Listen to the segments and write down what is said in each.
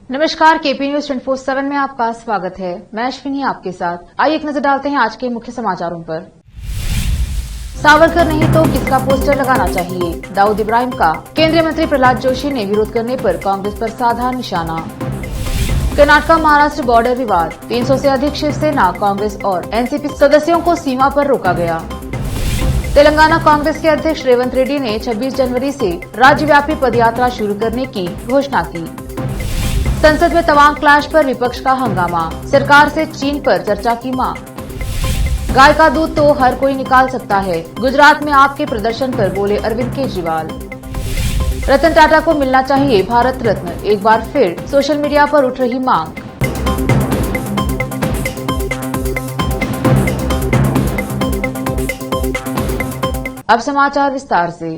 नमस्कार, KP news 24/7 में आपका स्वागत है। मैं अश्विनी आपके साथ। आइए एक नजर डालते हैं आज के मुख्य समाचारों पर। सावरकर नहीं तो किसका पोस्टर लगाना चाहिए, दाऊद इब्राहिम का। केंद्रीय मंत्री प्रहलाद जोशी ने विरोध करने पर कांग्रेस पर साधा निशाना। कर्नाटक महाराष्ट्र बॉर्डर विवाद, 300 से अधिक शिवसेना, कांग्रेस और एनसीपी सदस्यों को सीमा पर रोका गया। तेलंगाना कांग्रेस के अध्यक्ष रेवंत रेड्डी ने 26 जनवरी से राज्यव्यापी पदयात्रा शुरू करने की घोषणा की। संसद में तवांग क्लैश पर विपक्ष का हंगामा, सरकार से चीन पर चर्चा की मांग। गाय का दूध तो हर कोई निकाल सकता है, गुजरात में आपके प्रदर्शन पर बोले अरविंद केजरीवाल। रतन टाटा को मिलना चाहिए भारत रत्न, एक बार फिर सोशल मीडिया पर उठ रही मांग। अब समाचार विस्तार से।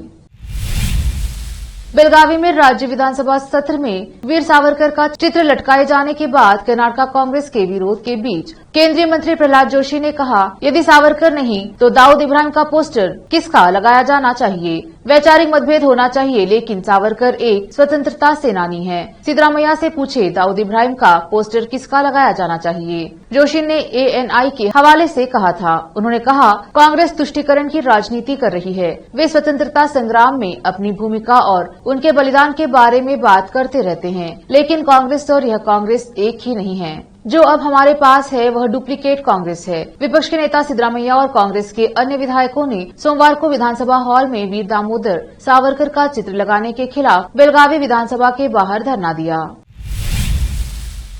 बेलगावी में राज्य विधानसभा सत्र में वीर सावरकर का चित्र लटकाए जाने के बाद कर्नाटक कांग्रेस के विरोध के बीच केंद्रीय मंत्री प्रहलाद जोशी ने कहा, यदि सावरकर नहीं तो दाऊद इब्राहिम का पोस्टर किसका लगाया जाना चाहिए। वैचारिक मतभेद होना चाहिए, लेकिन सावरकर एक स्वतंत्रता सेनानी है। सिद्धरामैया से पूछे दाऊद इब्राहिम का पोस्टर किसका लगाया जाना चाहिए। जोशी ने ANI के हवाले से कहा था। उन्होंने कहा, कांग्रेस तुष्टीकरण की राजनीति कर रही है। वे स्वतंत्रता संग्राम में अपनी भूमिका और उनके बलिदान के बारे में बात करते रहते हैं, लेकिन कांग्रेस और यह कांग्रेस एक ही नहीं है। जो अब हमारे पास है वह डुप्लीकेट कांग्रेस है। विपक्ष के नेता सिद्धरामैया और कांग्रेस के अन्य विधायकों ने सोमवार को विधानसभा हॉल में वीर दामोदर सावरकर का चित्र लगाने के खिलाफ बेलगावी विधानसभा के बाहर धरना दिया।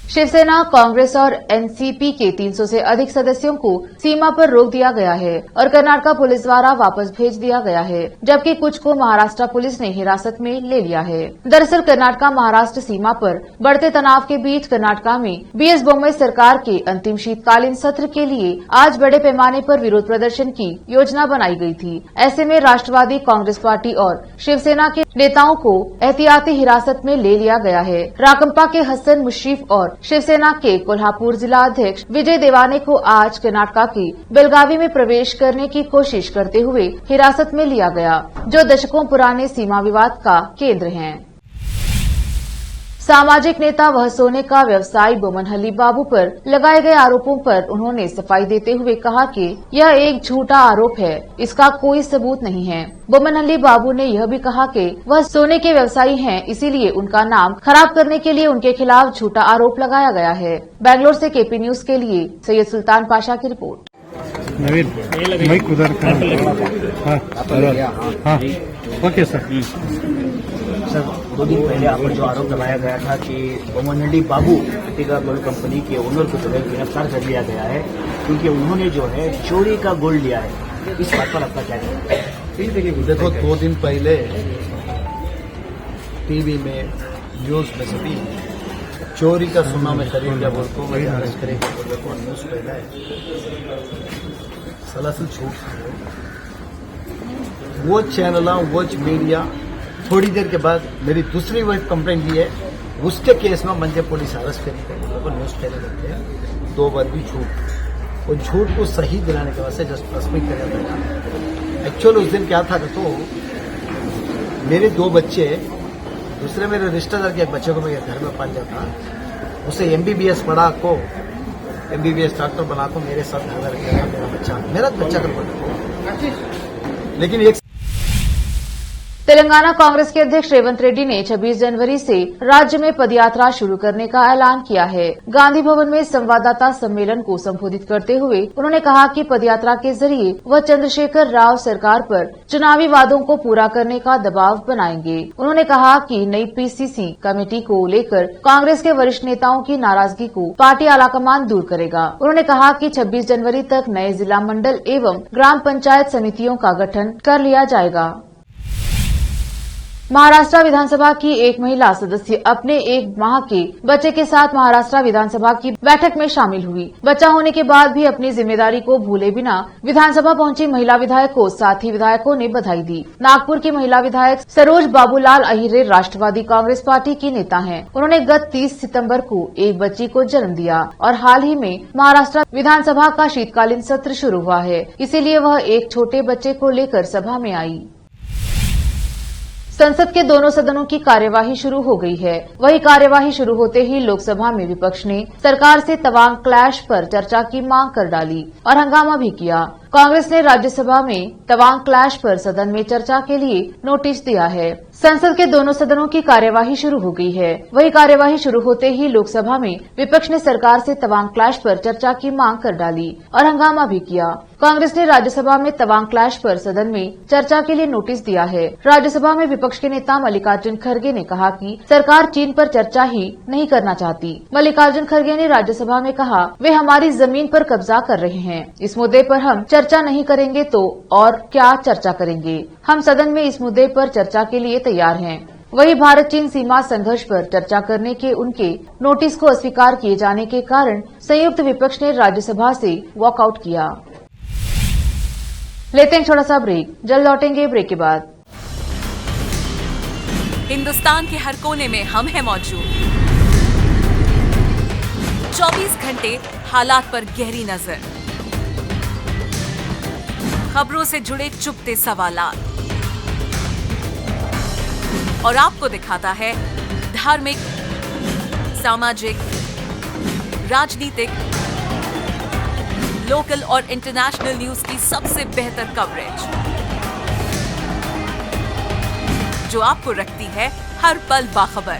शिवसेना, कांग्रेस और एनसीपी के 300 से अधिक सदस्यों को सीमा पर रोक दिया गया है और कर्नाटक पुलिस द्वारा वापस भेज दिया गया है, जबकि कुछ को महाराष्ट्र पुलिस ने हिरासत में ले लिया है। दरअसल कर्नाटक महाराष्ट्र सीमा पर बढ़ते तनाव के बीच कर्नाटक में BS बोम्मई सरकार के अंतिम शीतकालीन सत्र के लिए आज बड़े पैमाने पर विरोध प्रदर्शन की योजना बनाई गई थी। ऐसे में राष्ट्रवादी कांग्रेस पार्टी और शिवसेना के नेताओं को एहतियाती हिरासत में ले लिया गया है। राकंपा के हसन मुश्रीफ और शिवसेना के कोल्हापुर जिला अध्यक्ष विजय देवाने को आज कर्नाटक की बेलगावी में प्रवेश करने की कोशिश करते हुए हिरासत में लिया गया, जो दशकों पुराने सीमा विवाद का केंद्र हैं। सामाजिक नेता व सोने का व्यवसायी बोमनहल्ली बाबू पर लगाए गए आरोपों पर उन्होंने सफाई देते हुए कहा कि यह एक झूठा आरोप है, इसका कोई सबूत नहीं है। बोमनहल्ली बाबू ने यह भी कहा कि वह सोने के व्यवसायी हैं, इसीलिए उनका नाम खराब करने के लिए उनके खिलाफ झूठा आरोप लगाया गया है। बैंगलोर से केपी न्यूज के लिए सैयद सुल्तान पाशा की रिपोर्ट। Okay sir. सर, 2 दिन पहले आप पर जो आरोप लगाया गया था कि बोमनहल्ली बाबू टिका गोल्ड कंपनी के ओनर को जो है गिरफ्तार कर लिया गया है क्योंकि उन्होंने जो है चोरी का गोल्ड लिया है, इस बात पर आपका क्या कहना है? देखो, 2 दिन पहले टीवी में न्यूज में सभी चोरी का सुना में खरीद लिया बोल को वही अरेस्ट करेंगे बोल न्यूज पहला है। सलासल झूठ वो चैनल वो मीडिया थोड़ी देर के बाद मेरी दूसरी वाइफ कंप्लेंट दी है, उसके केस में मंजे पुलिस अरेस्ट करेगी न्यूज पहले करते हैं। 2 बार भी झूठ, वो झूठ को सही दिलाने के वास्ते जस्ट तस्वीर कर था। एक्चुअल उस दिन क्या था तो मेरे 2 बच्चे, दूसरे मेरे रिश्तेदार के एक बच्चे को मैं घर में पाल जाता, उसे MBBS पढ़ा को MBBS डॉक्टर बना को मेरे साथ घर में रखेगा मेरा बच्चा कर बोला। लेकिन एक तेलंगाना कांग्रेस के अध्यक्ष रेवंत रेड्डी ने 26 जनवरी से राज्य में पदयात्रा शुरू करने का ऐलान किया है। गांधी भवन में संवाददाता सम्मेलन को संबोधित करते हुए उन्होंने कहा कि पदयात्रा के जरिए वह चंद्रशेखर राव सरकार पर चुनावी वादों को पूरा करने का दबाव बनाएंगे। उन्होंने कहा कि नई PCC कमेटी को लेकर कांग्रेस के वरिष्ठ नेताओं की नाराजगी को पार्टी आलाकमान दूर करेगा। उन्होंने कहा कि 26 जनवरी तक नए जिला मंडल एवं ग्राम पंचायत समितियों का गठन कर लिया जाएगा। महाराष्ट्र विधानसभा की एक महिला सदस्य अपने 1 माह के बच्चे के साथ महाराष्ट्र विधानसभा की बैठक में शामिल हुई। बच्चा होने के बाद भी अपनी जिम्मेदारी को भूले बिना विधानसभा पहुंची महिला विधायक को साथी विधायकों ने बधाई दी। नागपुर की महिला विधायक सरोज बाबूलाल अहिरे राष्ट्रवादी कांग्रेस पार्टी की नेता हैं। उन्होंने गत 30 सितंबर को एक बच्ची को जन्म दिया और हाल ही में महाराष्ट्र विधानसभा का शीतकालीन सत्र शुरू हुआ है, इसीलिए वह एक छोटे बच्चे को लेकर सभा में आई। संसद के दोनों सदनों की कार्यवाही शुरू हो गई है। वही कार्यवाही शुरू होते ही लोकसभा में विपक्ष ने सरकार से तवांग क्लैश पर चर्चा की मांग कर डाली और हंगामा भी किया। कांग्रेस ने राज्यसभा में तवांग क्लैश पर सदन में चर्चा के लिए नोटिस दिया है। संसद के दोनों सदनों की कार्यवाही शुरू हो गई है। वही कार्यवाही शुरू होते ही लोकसभा में विपक्ष ने सरकार से तवांग क्लैश पर चर्चा की मांग कर डाली और हंगामा भी किया। कांग्रेस ने राज्यसभा में तवांग क्लैश पर सदन में चर्चा के लिए नोटिस दिया है। राज्यसभा में विपक्ष के नेता मल्लिकार्जुन खड़गे ने कहा कि सरकार चीन पर चर्चा ही नहीं करना चाहती। मल्लिकार्जुन खड़गे ने राज्यसभा में कहा, वे हमारी जमीन पर कब्जा कर रहे हैं। इस मुद्दे पर हम चर्चा नहीं करेंगे तो और क्या चर्चा करेंगे। हम सदन में इस मुद्दे पर चर्चा के लिए तैयार हैं। वही भारत चीन सीमा संघर्ष पर चर्चा करने के उनके नोटिस को अस्वीकार किए जाने के कारण संयुक्त विपक्ष ने राज्यसभा से वॉकआउट किया। लेते हैं छोटा सा ब्रेक, जल्द लौटेंगे ब्रेक के बाद। हिंदुस्तान के हर कोने में हम हैं मौजूद। 24 घंटे हालात पर गहरी नजर, खबरों से जुड़े चुपते सवालात और आपको दिखाता है धार्मिक, सामाजिक, राजनीतिक, लोकल और इंटरनेशनल न्यूज की सबसे बेहतर कवरेज जो आपको रखती है हर पल बाखबर।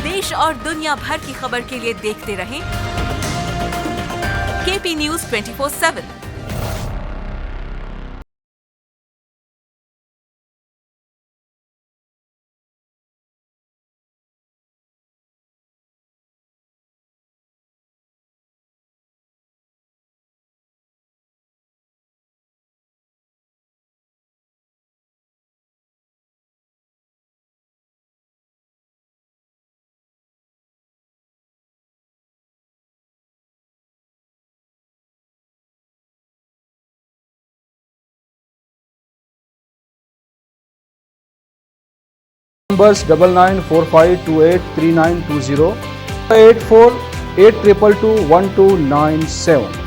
देश और दुनिया भर की खबर के लिए देखते रहें केपी न्यूज 24/7। Numbers 9945283920 8482221297।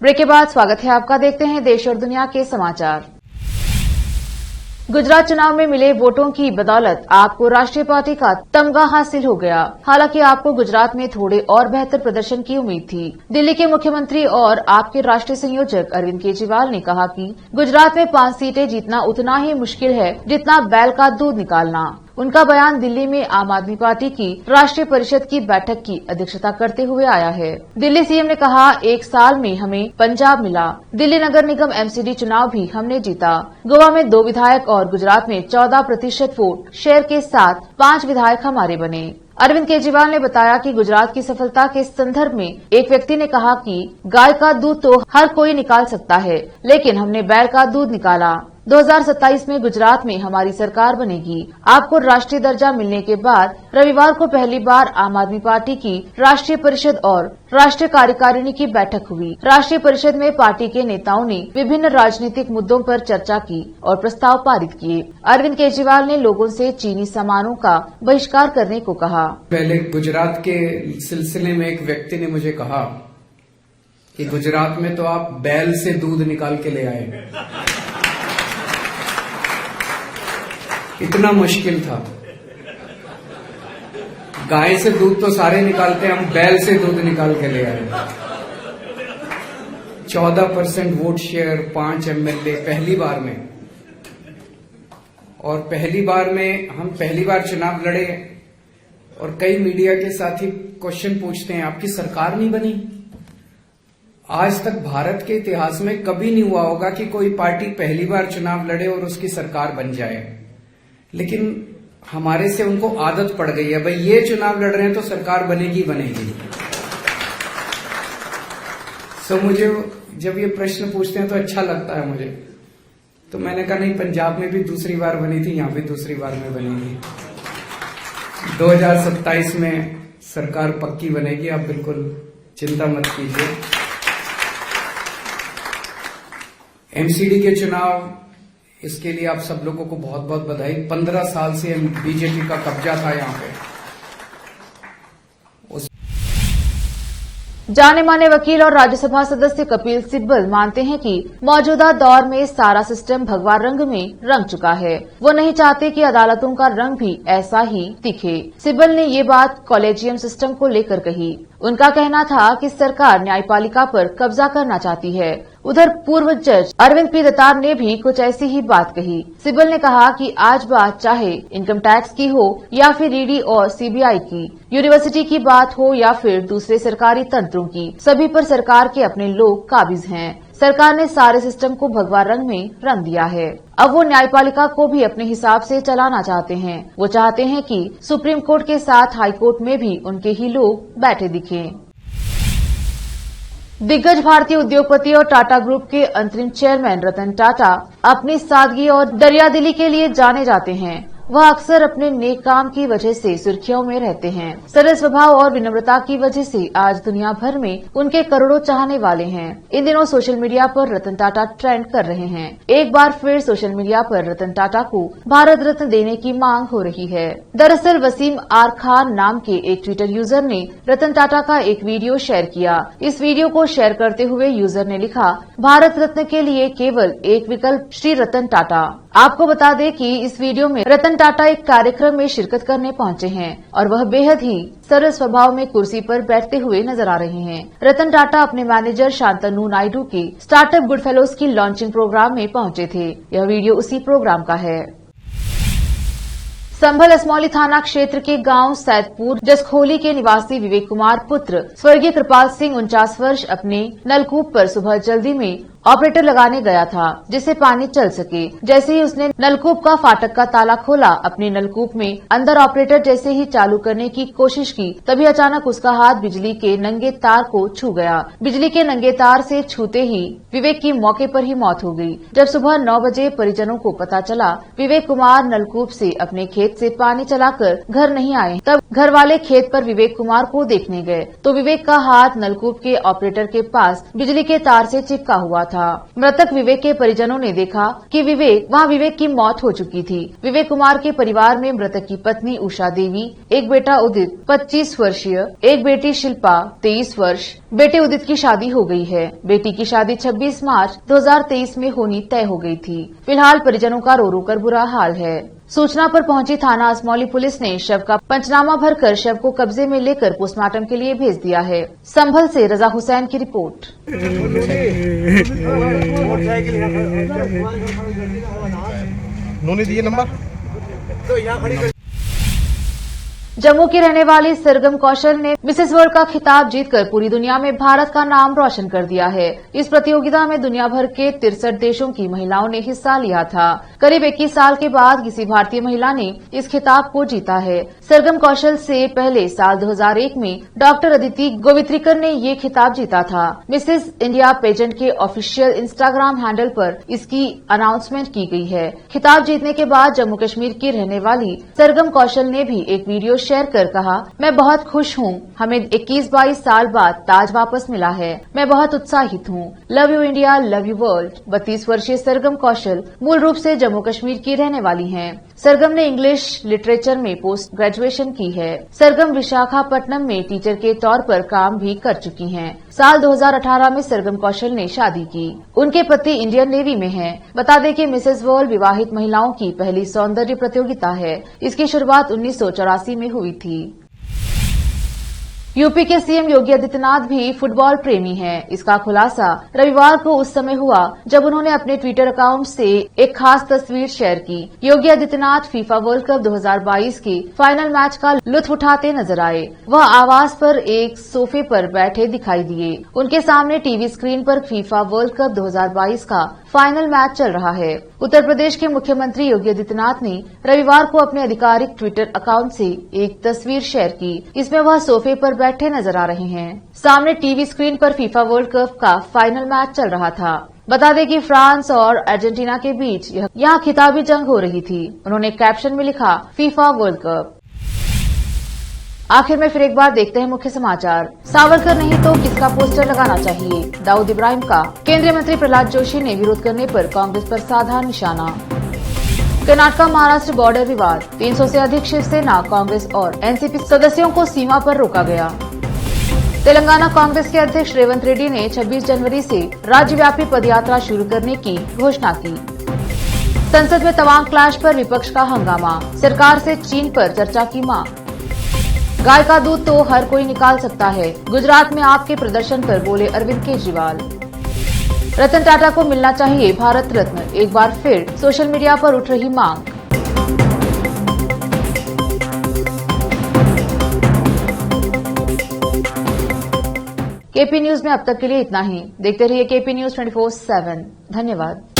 ब्रेक के बाद स्वागत है आपका। देखते हैं देश और दुनिया के समाचार। गुजरात चुनाव में मिले वोटों की बदौलत आपको राष्ट्रीय पार्टी का तमगा हासिल हो गया। हालांकि आपको गुजरात में थोड़े और बेहतर प्रदर्शन की उम्मीद थी। दिल्ली के मुख्यमंत्री और आपके राष्ट्रीय संयोजक अरविंद केजरीवाल ने कहा कि गुजरात में 5 सीटें जीतना उतना ही मुश्किल है जितना बैल का दूध निकालना। उनका बयान दिल्ली में आम आदमी पार्टी की राष्ट्रीय परिषद की बैठक की अध्यक्षता करते हुए आया है। दिल्ली सीएम ने कहा, 1 साल में हमें पंजाब मिला, दिल्ली नगर निगम एमसीडी चुनाव भी हमने जीता, गोवा में 2 विधायक और गुजरात में 14% वोट शेयर के साथ 5 विधायक हमारे बने। अरविंद केजरीवाल ने बताया कि गुजरात की सफलता के संदर्भ में एक व्यक्ति ने कहा कि गाय का दूध तो हर कोई निकाल सकता है, लेकिन हमने बैल का दूध निकाला। 2027 में गुजरात में हमारी सरकार बनेगी। आपको राष्ट्रीय दर्जा मिलने के बाद रविवार को पहली बार आम आदमी पार्टी की राष्ट्रीय परिषद और राष्ट्रीय कार्यकारिणी की बैठक हुई। राष्ट्रीय परिषद में पार्टी के नेताओं ने विभिन्न राजनीतिक मुद्दों पर चर्चा की और प्रस्ताव पारित किए। अरविंद केजरीवाल ने लोगों से चीनी सामानों का बहिष्कार करने को कहा। पहले गुजरात के सिलसिले में एक व्यक्ति ने मुझे कहा कि गुजरात में तो आप बैल से दूध निकाल के ले आए। इतना मुश्किल था। गाय से दूध तो सारे निकालते हैं, हम बैल से दूध निकाल के ले आए। 14% वोट शेयर, 5 एमएलए पहली बार में। और पहली बार में हम पहली बार चुनाव लड़े और कई मीडिया के साथी क्वेश्चन पूछते हैं आपकी सरकार नहीं बनी। आज तक भारत के इतिहास में कभी नहीं हुआ होगा कि कोई पार्टी पहली बार चुनाव लड़े और उसकी सरकार बन जाए, लेकिन हमारे से उनको आदत पड़ गई है, भाई ये चुनाव लड़ रहे हैं तो सरकार बनेगी बनेगी। सो मुझे जब ये प्रश्न पूछते हैं तो अच्छा लगता है मुझे, तो मैंने कहा नहीं, पंजाब में भी दूसरी बार बनी थी, यहां भी दूसरी बार में बनेगी। 2027 में सरकार पक्की बनेगी, आप बिल्कुल चिंता मत कीजिए। एमसीडी के चुनाव, इसके लिए आप सब लोगों को बहुत बहुत बधाई। 15 साल से बीजेपी का कब्जा था यहाँ पे। जाने माने वकील और राज्यसभा सदस्य कपिल सिब्बल मानते हैं कि मौजूदा दौर में सारा सिस्टम भगवा रंग में रंग चुका है। वो नहीं चाहते कि अदालतों का रंग भी ऐसा ही दिखे। सिब्बल ने ये बात कॉलेजियम सिस्टम को लेकर कही। उनका कहना था कि सरकार न्यायपालिका पर कब्जा करना चाहती है। उधर पूर्व जज अरविंद पी दत्तार ने भी कुछ ऐसी ही बात कही। सिब्बल ने कहा कि आज बात चाहे इनकम टैक्स की हो या फिर ईडी और सीबीआई की, यूनिवर्सिटी की बात हो या फिर दूसरे सरकारी तंत्रों की, सभी पर सरकार के अपने लोग काबिज हैं। सरकार ने सारे सिस्टम को भगवा रंग में रंग दिया है। अब वो न्यायपालिका को भी अपने हिसाब से चलाना चाहते हैं। वो चाहते हैं कि सुप्रीम कोर्ट के साथ हाई कोर्ट में भी उनके ही लोग बैठे दिखें। दिग्गज भारतीय उद्योगपति और टाटा ग्रुप के अंतरिम चेयरमैन रतन टाटा अपनी सादगी और दरियादिली के लिए जाने जाते हैं। वह अक्सर अपने नेक काम की वजह से सुर्खियों में रहते हैं। सरल स्वभाव और विनम्रता की वजह से आज दुनिया भर में उनके करोड़ों चाहने वाले हैं। इन दिनों सोशल मीडिया पर रतन टाटा ट्रेंड कर रहे हैं। एक बार फिर सोशल मीडिया पर रतन टाटा को भारत रत्न देने की मांग हो रही है। दरअसल वसीम आर खान नाम के एक ट्विटर यूजर ने रतन टाटा का एक वीडियो शेयर किया। इस वीडियो को शेयर करते हुए यूजर ने लिखा, भारत रत्न के लिए केवल एक विकल्प, श्री रतन टाटा। आपको बता दें कि इस वीडियो में रतन टाटा एक कार्यक्रम में शिरकत करने पहुंचे हैं और वह बेहद ही सरल स्वभाव में कुर्सी पर बैठते हुए नजर आ रहे हैं। रतन टाटा अपने मैनेजर शांतनु नायडू के स्टार्टअप गुड फेलोज की लॉन्चिंग प्रोग्राम में पहुंचे थे। यह वीडियो उसी प्रोग्राम का है। संभल असमौली थाना क्षेत्र के गांव सैदपुर जसखोली के निवासी विवेक कुमार पुत्र स्वर्गीय कृपाल सिंह 49 वर्ष अपने नलकूप पर सुबह जल्दी में ऑपरेटर लगाने गया था, जिससे पानी चल सके। जैसे ही उसने नलकूप का फाटक का ताला खोला, अपने नलकूप में अंदर ऑपरेटर जैसे ही चालू करने की कोशिश की, तभी अचानक उसका हाथ बिजली के नंगे तार को छू गया। बिजली के नंगे तार से छूते ही विवेक की मौके पर ही मौत हो गई। जब सुबह 9 बजे परिजनों को पता चला विवेक कुमार नलकूप से अपने खेत से पानी चलाकर घर नहीं आए, तब घर वाले खेत पर विवेक कुमार को देखने गए तो विवेक का हाथ नलकूप के ऑपरेटर के पास बिजली के तार से चिपका हुआ था। मृतक विवेक के परिजनों ने देखा कि विवेक की मौत हो चुकी थी। विवेक कुमार के परिवार में मृतक की पत्नी उषा देवी, एक बेटा उदित 25 वर्षीय, एक बेटी शिल्पा 23 वर्ष। बेटे उदित की शादी हो गई है। बेटी की शादी 26 मार्च 2023 में होनी तय हो गई थी। फिलहाल परिजनों का रो रो कर बुरा हाल है। सूचना पर पहुंची थाना असमौली पुलिस ने शव का पंचनामा भरकर शव को कब्जे में लेकर पोस्टमार्टम के लिए भेज दिया है। संभल से रजा हुसैन की रिपोर्ट। उन्होंने दिए नंबर। जम्मू की रहने वाली सरगम कौशल ने मिसेस वर्ल्ड का खिताब जीतकर पूरी दुनिया में भारत का नाम रोशन कर दिया है। इस प्रतियोगिता में दुनिया भर के 63 देशों की महिलाओं ने हिस्सा लिया था। करीब 21 साल के बाद किसी भारतीय महिला ने इस खिताब को जीता है। सरगम कौशल से पहले साल 2001 में डॉक्टर अदिति गोवित्रिकर ने ये खिताब जीता था। मिसेस इंडिया पेजेंट के ऑफिशियल इंस्टाग्राम हैंडल पर इसकी अनाउंसमेंट की गई है। खिताब जीतने के बाद जम्मू कश्मीर की रहने वाली सरगम कौशल ने भी एक वीडियो शेयर कर कहा, मैं बहुत खुश हूँ, हमें 21-22 साल बाद ताज वापस मिला है। मैं बहुत उत्साहित हूँ। Love you India, love you world. 32 वर्षीय सरगम कौशल मूल रूप से जम्मू कश्मीर की रहने वाली हैं। सरगम ने इंग्लिश लिटरेचर में पोस्ट ग्रेजुएशन की है। सरगम विशाखापट्टनम में टीचर के तौर पर काम भी कर चुकी हैं। साल 2018 में सरगम कौशल ने शादी की। उनके पति इंडियन नेवी में हैं। बता दें कि मिसेस वर्ल्ड विवाहित महिलाओं की पहली सौंदर्य प्रतियोगिता है। इसकी शुरुआत 1984 में हुई थी। यूपी के सीएम योगी आदित्यनाथ भी फुटबॉल प्रेमी हैं। इसका खुलासा रविवार को उस समय हुआ जब उन्होंने अपने ट्विटर अकाउंट से एक खास तस्वीर शेयर की। Yogi Adityanath FIFA world cup 2022 के फाइनल मैच का लुत्फ उठाते नजर आए। वह आवास पर एक सोफे पर बैठे दिखाई दिए। उनके सामने टीवी स्क्रीन पर फीफा वर्ल्ड कप 2022 का फाइनल मैच चल रहा है। उत्तर प्रदेश के मुख्यमंत्री योगी आदित्यनाथ ने रविवार को अपने आधिकारिक ट्विटर अकाउंट से एक तस्वीर शेयर की। इसमें वह सोफे पर बैठे नजर आ रहे हैं। सामने टीवी स्क्रीन पर फीफा वर्ल्ड कप का फाइनल मैच चल रहा था। बता दें कि फ्रांस और अर्जेंटीना के बीच यहाँ खिताबी जंग हो रही थी। उन्होंने कैप्शन में लिखा फीफा वर्ल्ड कप। आखिर में फिर एक बार देखते हैं मुख्य समाचार। सावरकर नहीं तो किसका पोस्टर लगाना चाहिए, दाऊद इब्राहिम का। केंद्रीय मंत्री प्रहलाद जोशी ने विरोध करने पर कांग्रेस पर साधा निशाना। कर्नाटक महाराष्ट्र बॉर्डर विवाद, 300 से अधिक शिवसेना, कांग्रेस और एनसीपी सदस्यों को सीमा पर रोका गया। तेलंगाना कांग्रेस के अध्यक्ष रेवंत रेड्डी ने 26 जनवरी से राज्यव्यापी पदयात्रा शुरू करने की घोषणा की। संसद में तवांग क्लैश पर विपक्ष का हंगामा, सरकार से चीन पर चर्चा की मांग। गाय का दूध तो हर कोई निकाल सकता है, गुजरात में आपके प्रदर्शन पर बोले अरविंद केजरीवाल। रतन टाटा को मिलना चाहिए भारत रत्न, एक बार फिर सोशल मीडिया पर उठ रही मांग। केपी न्यूज में अब तक के लिए इतना ही। देखते रहिए केपी न्यूज 24/7। धन्यवाद।